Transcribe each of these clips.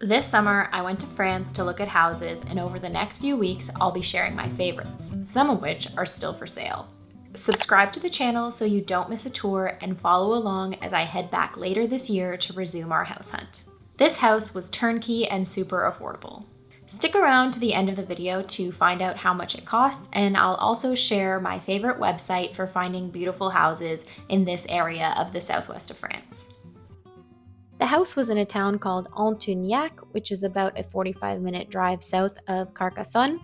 This summer, I went to France to look at houses, and over the next few weeks, I'll be sharing my favorites, some of which are still for sale. Subscribe to the channel so you don't miss a tour, and follow along as I head back later this year to resume our house hunt. This house was turnkey and super affordable. Stick around to the end of the video to find out how much it costs, and I'll also share my favorite website for finding beautiful houses in this area of the southwest of France. The house was in a town called Entrepreneurship, which is about a 45-minute drive south of Carcassonne.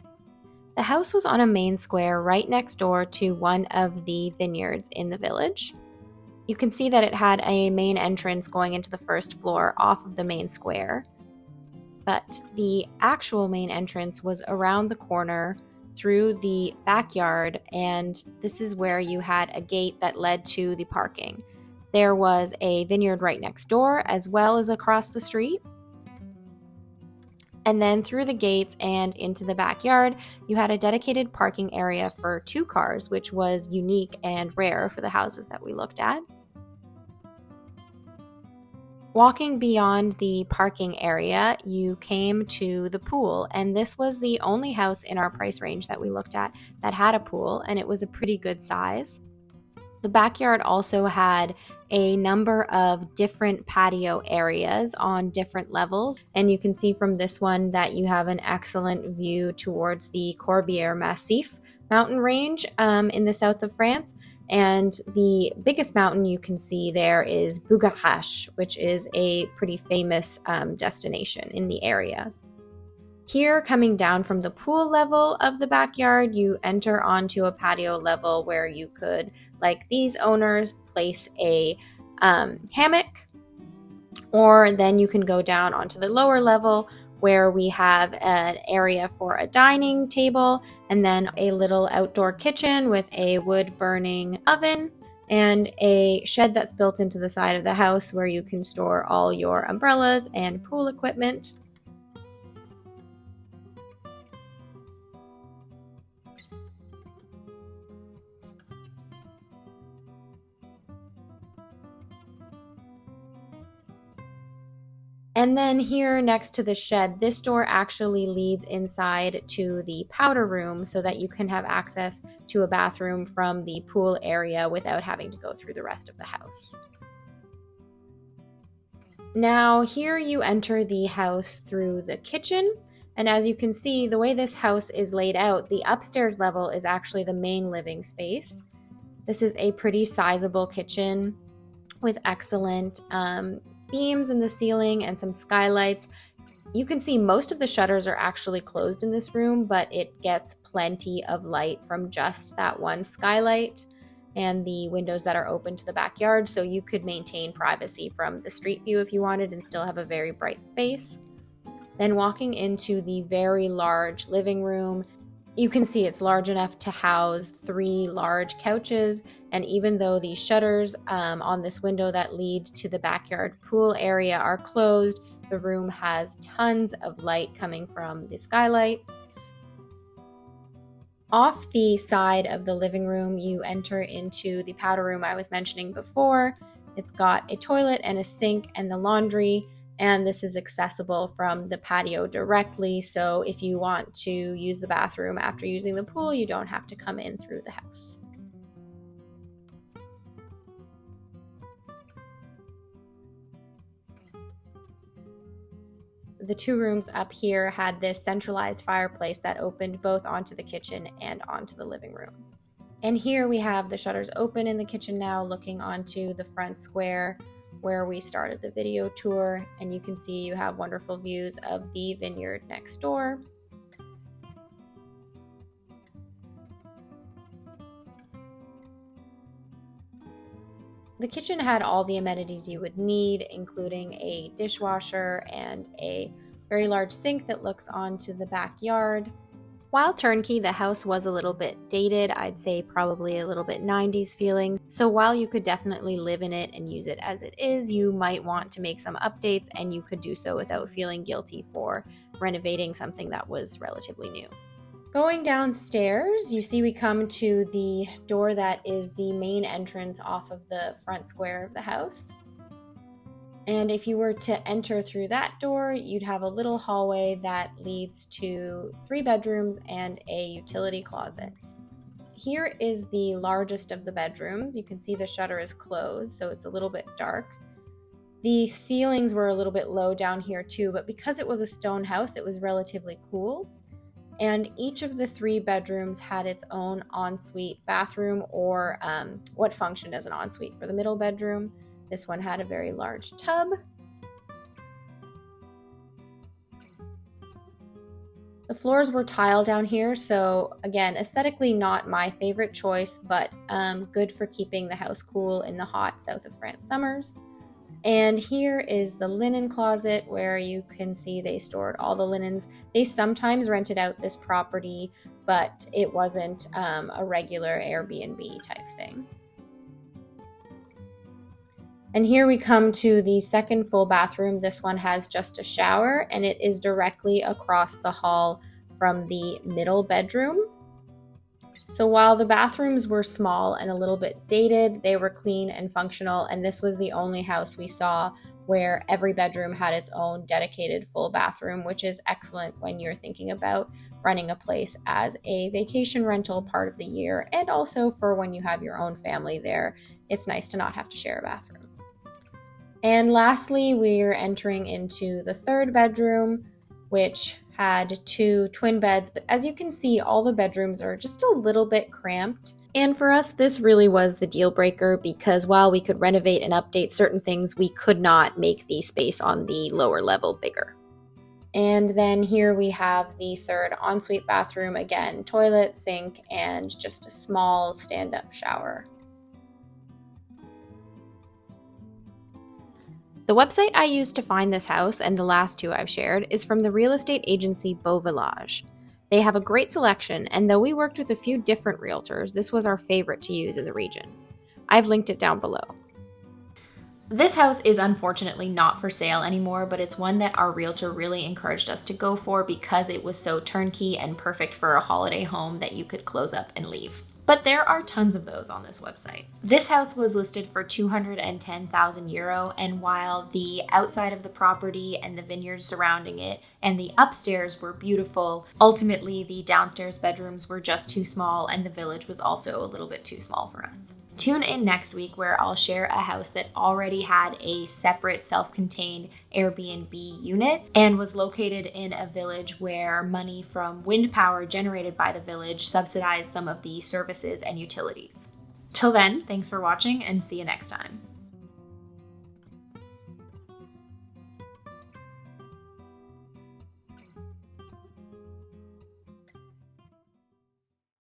The house was on a main square right next door to one of the vineyards in the village. You can see that it had a main entrance going into the first floor off of the main square, but the actual main entrance was around the corner through the backyard, and this is where you had a gate that led to the parking. There was a vineyard right next door as well as across the street. And then through the gates and into the backyard, you had a dedicated parking area for 2 cars, which was unique and rare for the houses that we looked at. Walking beyond the parking area, you came to the pool, and this was the only house in our price range that we looked at that had a pool, and it was a pretty good size. The backyard also had a number of different patio areas on different levels, and you can see from this one that you have an excellent view towards the Corbière Massif mountain range in the south of France, and the biggest mountain you can see there is Bougarache, which is a pretty famous destination in the area. Here, coming down from the pool level of the backyard, you enter onto a patio level where you could, like these owners, place a hammock, or then you can go down onto the lower level where we have an area for a dining table and then a little outdoor kitchen with a wood-burning oven and a shed that's built into the side of the house where you can store all your umbrellas and pool equipment. And then here next to the shed, this door actually leads inside to the powder room so that you can have access to a bathroom from the pool area without having to go through the rest of the house. Now here you enter the house through the kitchen, and as you can see, the way this house is laid out, the upstairs level is actually the main living space. This is a pretty sizable kitchen with excellent beams in the ceiling and some skylights. You can see most of the shutters are actually closed in this room, but it gets plenty of light from just that one skylight and the windows that are open to the backyard, so you could maintain privacy from the street view if you wanted and still have a very bright space. Then walking into the very large living room, you can see it's large enough to house 3 large couches, and even though the shutters on this window that lead to the backyard pool area are closed, the room has tons of light coming from the skylight. Off the side of the living room, you enter into the powder room I was mentioning before. It's got a toilet and a sink and the laundry, and this is accessible from the patio directly, so if you want to use the bathroom after using the pool, you don't have to come in through the house. The 2 rooms up here had this centralized fireplace that opened both onto the kitchen and onto the living room. And here we have the shutters open in the kitchen now, looking onto the front square where we started the video tour, and you can see you have wonderful views of the vineyard next door. The kitchen had all the amenities you would need, including a dishwasher and a very large sink that looks onto the backyard. While turnkey, the house was a little bit dated, I'd say probably a little bit 90s feeling. So while you could definitely live in it and use it as it is, you might want to make some updates, and you could do so without feeling guilty for renovating something that was relatively new. Going downstairs, you see we come to the door that is the main entrance off of the front square of the house. And if you were to enter through that door, you'd have a little hallway that leads to 3 bedrooms and a utility closet. Here is the largest of the bedrooms. You can see the shutter is closed, so it's a little bit dark. The ceilings were a little bit low down here too, but because it was a stone house, it was relatively cool. And each of the 3 bedrooms had its own ensuite bathroom, or what functioned as an ensuite for the middle bedroom. This one had a very large tub. The floors were tile down here, so again, aesthetically not my favorite choice, but good for keeping the house cool in the hot south of France summers. And here is the linen closet, where you can see they stored all the linens. They sometimes rented out this property, but it wasn't a regular Airbnb type thing. And here we come to the second full bathroom. This one has just a shower, and it is directly across the hall from the middle bedroom. So while the bathrooms were small and a little bit dated, they were clean and functional, and this was the only house we saw where every bedroom had its own dedicated full bathroom, which is excellent when you're thinking about running a place as a vacation rental part of the year, and also for when you have your own family there. It's nice to not have to share a bathroom. And lastly, we're entering into the third bedroom, which had 2 twin beds, but as you can see, all the bedrooms are just a little bit cramped. And for us, this really was the deal breaker, because while we could renovate and update certain things, we could not make the space on the lower level bigger. And then here we have the third ensuite bathroom, again, toilet, sink, and just a small stand-up shower. The website I used to find this house, and the last 2 I've shared, is from the real estate agency Beau Village. They have a great selection, and though we worked with a few different realtors, this was our favorite to use in the region. I've linked it down below. This house is unfortunately not for sale anymore, but it's one that our realtor really encouraged us to go for because it was so turnkey and perfect for a holiday home that you could close up and leave. But there are tons of those on this website. This house was listed for €210,000, and while the outside of the property and the vineyards surrounding it and the upstairs were beautiful, ultimately the downstairs bedrooms were just too small, and the village was also a little bit too small for us. Tune in next week, where I'll share a house that already had a separate self-contained Airbnb unit and was located in a village where money from wind power generated by the village subsidized some of the services and utilities. Till then, thanks for watching, and see you next time.